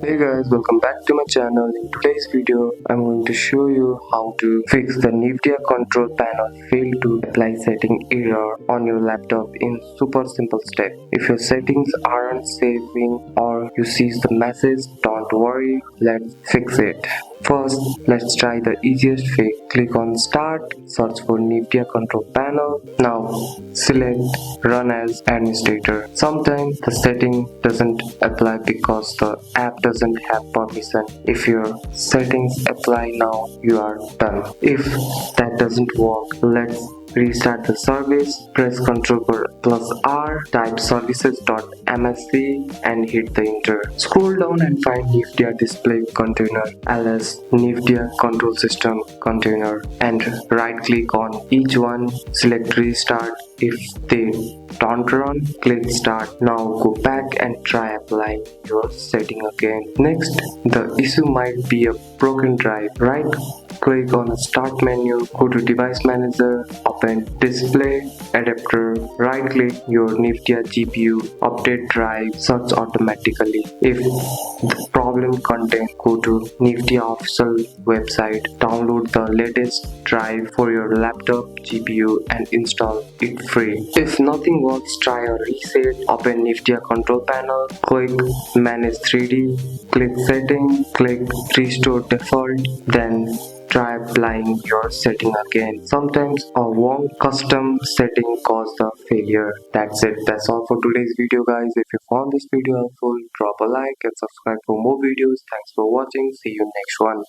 Hey guys, welcome back to my channel. In today's video, I'm going to show you how to fix the Nvidia control panel fail to apply setting error on your laptop in super simple step. If your settings aren't saving or you see the message, don't worry, let's fix it. First, let's try the easiest fix. Click on Start, search for Nvidia control panel. Now, select Run as Administrator. Sometimes the setting doesn't apply because the app doesn't have permission. If your settings apply now, you are done. If that doesn't work, let's restart the service. Press Ctrl plus R, type services.msc and hit the enter. Scroll down and find Nvidia display container ls Nvidia control system container and right click on each one. Select restart. If they don't run, click start. Now go back and try applying your setting again. Next, the issue might be a broken drive. Right click on the start menu, go to device manager, open display adapter, right click your Nvidia GPU, update drive, search automatically. If the problem content, go to Nvidia official website, download the latest drive for your laptop GPU and install it free. If nothing works, try a reset. Open Nvidia control panel, click manage 3D, click setting, click restore default, then try applying your setting again. Sometimes a wrong custom setting caused the failure. That's it. That's all for today's video guys. If you found this video helpful, drop a like and subscribe for more videos. Thanks for watching. See you next one.